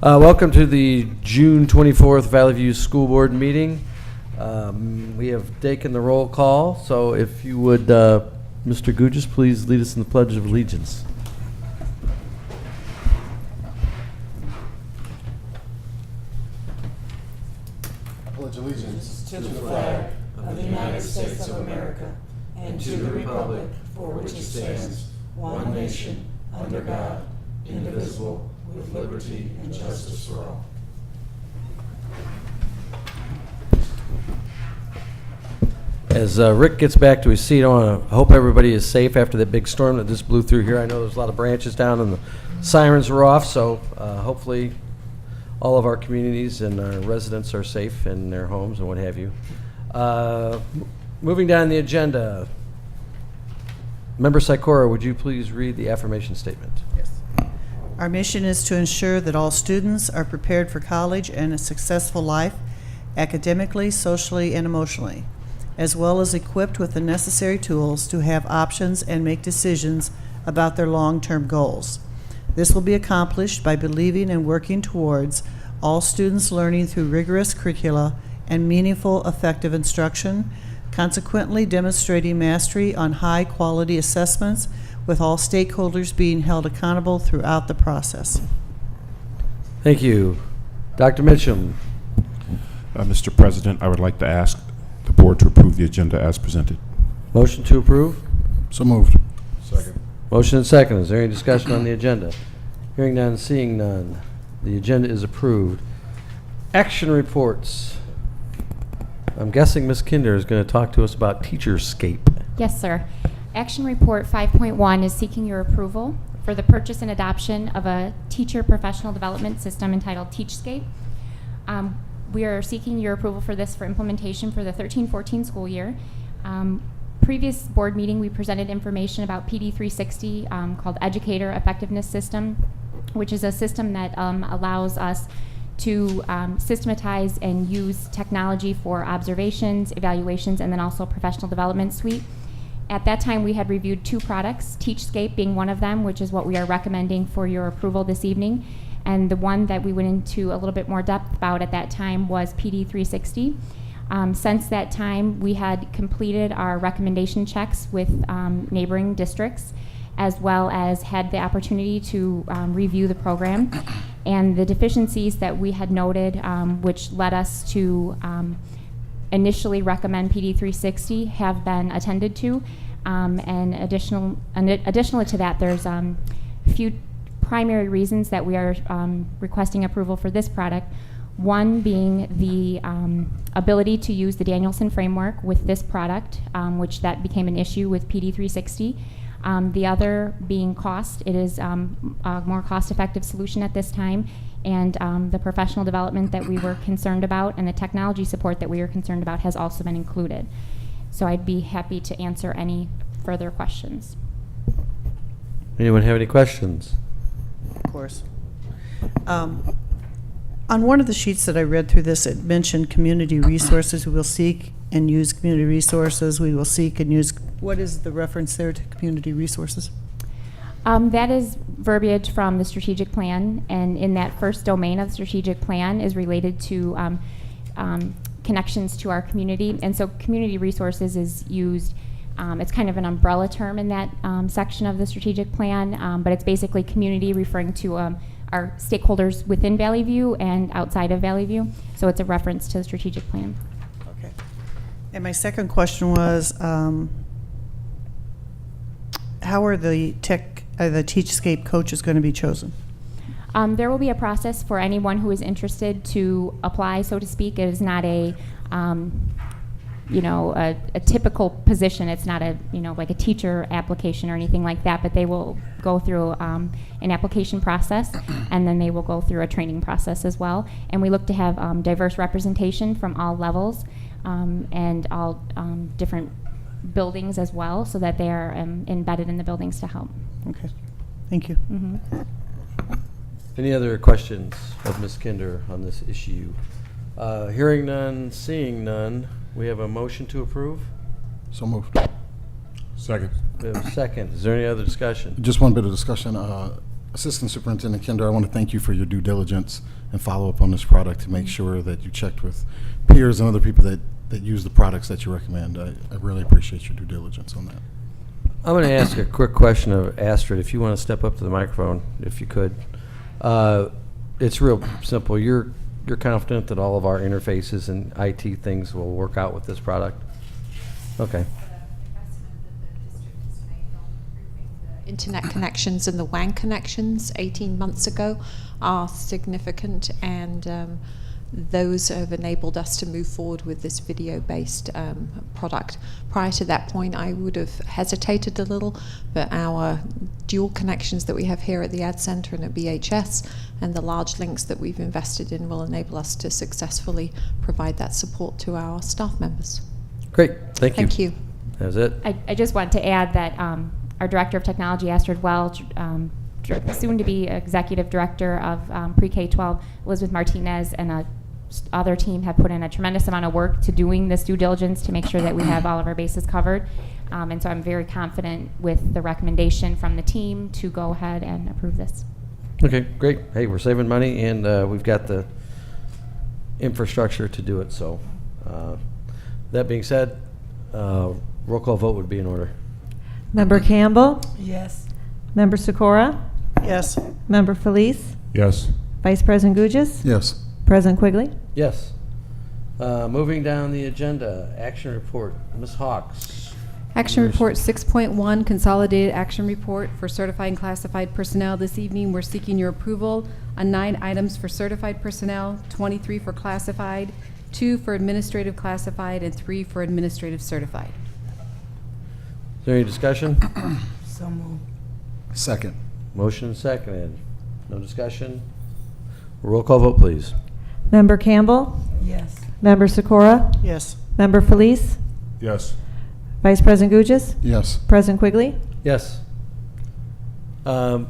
Welcome to the June 24th Valley View School Board meeting. We have taken the roll call, so if you would, Mr. Gugis, please lead us in the Pledge of Allegiance. I pledge allegiance to the flag of the United States of America and to the republic for which it stands, one nation, under God, indivisible, with liberty and justice for all. As Rick gets back to his seat, I hope everybody is safe after that big storm that just blew through here. I know there's a lot of branches down and the sirens are off, so hopefully all of our communities and our residents are safe in their homes and what have you. Moving down the agenda, Member Sikora, would you please read the affirmation statement? Yes. Our mission is to ensure that all students are prepared for college and a successful life, academically, socially, and emotionally, as well as equipped with the necessary tools to have options and make decisions about their long-term goals. This will be accomplished by believing and working towards all students learning through rigorous curricula and meaningful, effective instruction, consequently demonstrating mastery on high-quality assessments with all stakeholders being held accountable throughout the process. Thank you. Dr. Mitchum. Mr. President, I would like to ask the board to approve the agenda as presented. Motion to approve? So moved. Second. Motion and second. Is there any discussion on the agenda? Hearing none, seeing none. The agenda is approved. Action reports. I'm guessing Ms. Kinder is going to talk to us about Teacherscape. Yes, sir. Action Report 5.1 is seeking your approval for the purchase and adoption of a teacher professional development system entitled Teachscape. We are seeking your approval for this for implementation for the 13-14 school year. Previous board meeting, we presented information about PD 360 called Educator Effectiveness System, which is a system that allows us to systematize and use technology for observations, evaluations, and then also professional development suite. At that time, we had reviewed two products, Teachscape being one of them, which is what we are recommending for your approval this evening. And the one that we went into a little bit more depth about at that time was PD 360. Since that time, we had completed our recommendation checks with neighboring districts, as well as had the opportunity to review the program. And the deficiencies that we had noted, which led us to initially recommend PD 360, have been attended to. And additionally to that, there's a few primary reasons that we are requesting approval for this product. One being the ability to use the Danielson framework with this product, which that became an issue with PD 360. The other being cost. It is a more cost-effective solution at this time, and the professional development that we were concerned about and the technology support that we were concerned about has also been included. So I'd be happy to answer any further questions. Anyone have any questions? Of course. On one of the sheets that I read through this, it mentioned community resources. We will seek and use community resources. We will seek and use. What is the reference there to community resources? That is verbiage from the strategic plan, and in that first domain of the strategic plan is related to connections to our community. And so community resources is used, it's kind of an umbrella term in that section of the strategic plan, but it's basically community referring to our stakeholders within Valley View and outside of Valley View. So it's a reference to the strategic plan. Okay. And my second question was, how are the Teachscape coaches going to be chosen? There will be a process for anyone who is interested to apply, so to speak. It is not a typical position. It's not a, like a teacher application or anything like that, but they will go through an application process, and then they will go through a training process as well. And we look to have diverse representation from all levels and all different buildings as well, so that they are embedded in the buildings to help. Okay. Thank you. Mm-hmm. Any other questions of Ms. Kinder on this issue? Hearing none, seeing none, we have a motion to approve. So moved. Second. We have a second. Is there any other discussion? Just one bit of discussion. Assistant Superintendent Kinder, I want to thank you for your due diligence and follow-up on this product to make sure that you checked with peers and other people that use the products that you recommend. I really appreciate your due diligence on that. I'm going to ask a quick question of Astrid, if you want to step up to the microphone, if you could. It's real simple. You're confident that all of our interfaces and IT things will work out with this product? Okay. Internet connections and the WAN connections 18 months ago are significant, and those have enabled us to move forward with this video-based product. Prior to that point, I would have hesitated a little, but our dual connections that we have here at the Ad Center and at BHS and the large links that we've invested in will enable us to successfully provide that support to our staff members. Great. Thank you. Thank you. That's it. I just want to add that our Director of Technology, Astrid Welch, soon to be Executive Director of Pre-K-12, Elizabeth Martinez, and other team have put in a tremendous amount of work to doing this due diligence to make sure that we have all of our bases covered. And so I'm very confident with the recommendation from the team to go ahead and approve this. Okay, great. Hey, we're saving money, and we've got the infrastructure to do it. So that being said, roll call vote would be in order. Member Campbell? Yes. Member Sikora? Yes. Member Felice? Yes. Vice President Gugis? Yes. President Quigley? Yes. Moving down the agenda, action report. Ms. Hawks. Action Report 6.1, Consolidated Action Report for Certified and Classified Personnel. This evening, we're seeking your approval on 9 items for certified personnel, 23 for classified, 2 for administrative classified, and 3 for administrative certified. Is there any discussion? So moved. Second. Motion seconded. No discussion? Roll call vote, please. Member Campbell? Yes. Member Sikora? Yes. Member Felice? Yes. Vice President Gugis? Yes. President Quigley? Yes. Are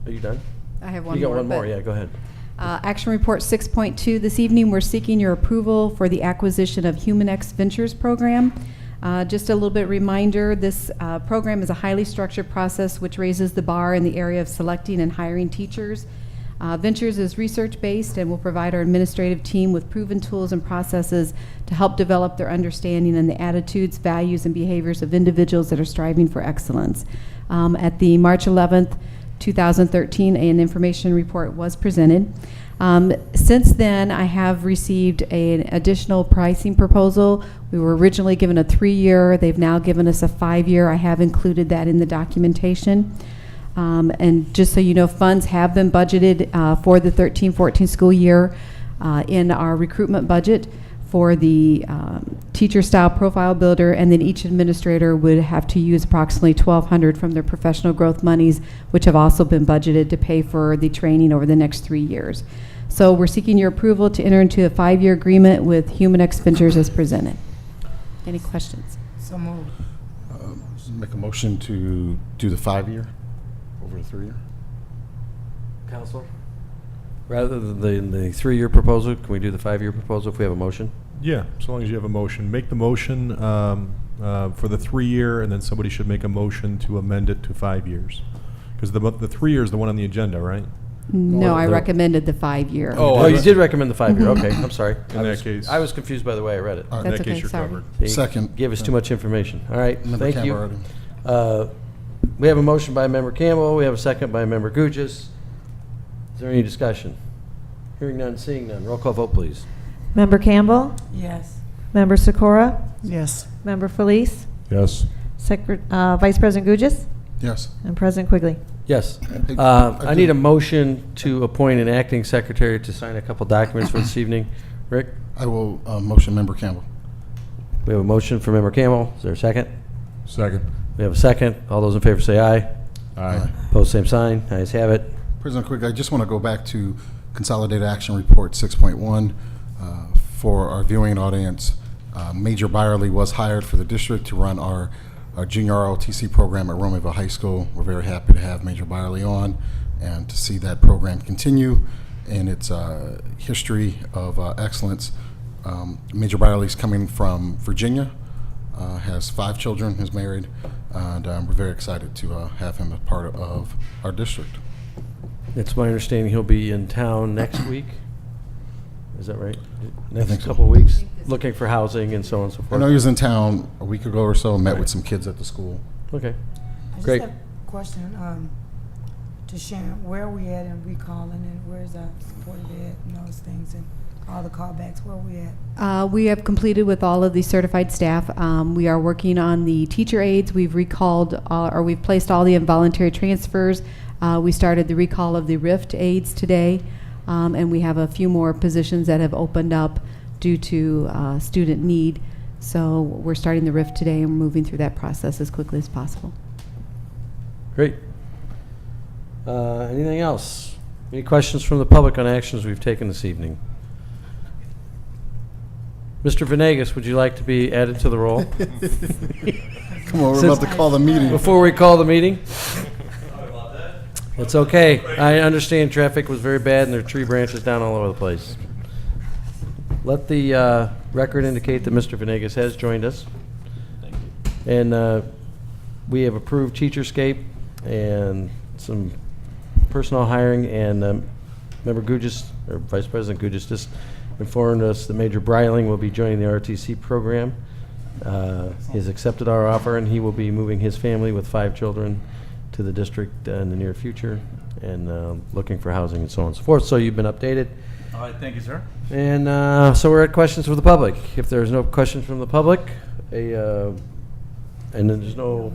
you done? I have one You got more. one more, but- yeah, go ahead. Action Report 6.2, this evening, we're seeking your approval for the acquisition of HumanX Ventures program. Just a little bit reminder, this program is a highly structured process which raises the bar in the area of selecting and hiring teachers. Ventures is research-based and will provide our administrative team with proven tools and processes to help develop their understanding and the attitudes, values, and behaviors of individuals that are striving for excellence. At the March 11th, 2013, an information report was presented. Since then, I have received an additional pricing proposal. We were originally given a 3-year. They've now given us a 5-year. I have included that in the documentation. And just so you know, funds have been budgeted for the 13-14 school year in our recruitment budget for the teacher style profile builder, and then each administrator would have to use approximately $1,200 from their professional growth monies, which have also been budgeted to pay for the training over the next 3 years. So we're seeking your approval to enter into a 5-year agreement with HumanX Ventures as presented. Any questions? So moved. Make a motion to do the 5-year over the 3-year. Counselor? Rather than the 3-year proposal, can we do the 5-year proposal if we have a motion? Yeah, so long as you have a motion. Make the motion for the 3-year, and then somebody should make a motion to amend it to 5 years. Because the 3-year is the one on the agenda, right? No, I the- recommended the 5-year. Oh, you did recommend the 5-year, okay, I'm sorry. In that case- I was confused by the way I read it. All In right. That's that case, okay, you're sorry. covered. You Second. Gave us too much information. All right, Member thank you. Cameron. We have a motion by Member Campbell, we have a second by Member Gugis. Is there any discussion? Hearing none, seeing none. Roll call vote, please. Member Campbell? Yes. Member Sikora? Yes. Member Felice? Yes. Vice President Gugis? Yes. And President Quigley? Yes. Hey, I need a motion to appoint an acting secretary to sign a couple documents for this evening. Rick? I will motion Member Campbell. We have a motion for Member Campbell. Is there a second? Second. We have a second. All those in favor say aye. Aye. Opposed, same sign. Ayes have it. President Quigley, I just want to go back to Consolidated Action Report 6.1. For our viewing audience, Major Byerly was hired for the district to run our junior ROTC program at Romaville High School. We're very happy to have Major Byerly on and to see that program continue in its history of excellence. Major Byerly's coming from Virginia, has 5 children, is married, and we're very excited to have him as part of our district. It's my understanding he'll be in town next week. Is that right? think Next so. couple of weeks, looking for housing and so on and so I forth. know he was in town a week ago or so, met with some kids at the school. Okay, I just great. have a question to Sharon. Where are we at in recalling and where's our supported ed and those things and all the callbacks? Where are we at? We have completed with all of the certified staff. We are working on the teacher aides. We've recalled, or we've placed all the involuntary transfers. We started the recall of the RIFT aides today, and we have a few more positions that have opened up due to student need. So we're starting the RIFT today and moving through that process as quickly as possible. Great. Anything else? Any questions from the public on actions we've taken this evening? Mr. Venegas, would you like to be added to the roll? Come on, we're about to call the meeting. Before we call the meeting? It's okay. I understand traffic was very bad and there are tree branches down all over the place. Let the record indicate that Mr. Venegas has joined us. And we have approved Teacherscape and some personnel hiring, and Member Gugis, or Vice President Gugis, just informed us that Major Breiling will be joining the ROTC program. He has accepted our offer, and he will be moving his family with 5 children to the district in the near future, and looking for housing and so on and so forth. So you've been updated. All right, thank you, sir. And so we're at questions from the public. If there's no questions from the public, and then there's no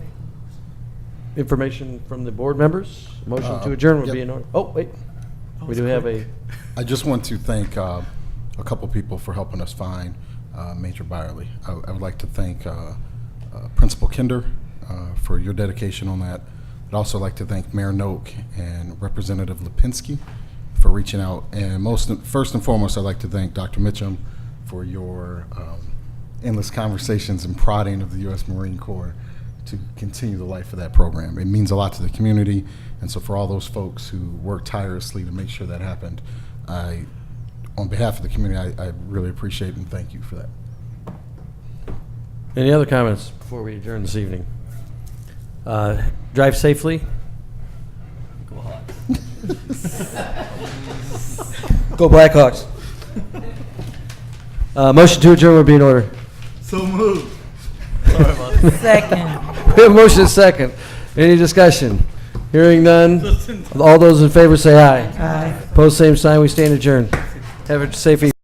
information from the board members, motion to adjourn would be in order. Oh, wait. We do have a, I just want to thank a couple people for helping us find Major Byerly. I would like to thank Principal Kinder for your dedication on that. I'd also like to thank Mayor Noak and Representative Lipinski for reaching out. And first and foremost, I'd like to thank Dr. Mitchum for your endless conversations and prodding of the U.S. Marine Corps to continue the life of that program. It means a lot to the community, and so for all those folks who worked tirelessly to make sure that happened, on behalf of the community, I really appreciate and thank you for that. any other comments before we adjourn this evening? Drive safely. Go Hawks. Go Blackhawks. Motion to adjourn would be in order. So moved. Sorry about that. Second. We have motion and second. Any discussion? Hearing none. All those in favor say aye. Aye. Opposed, same sign. We stand adjourned. Have a safe evening.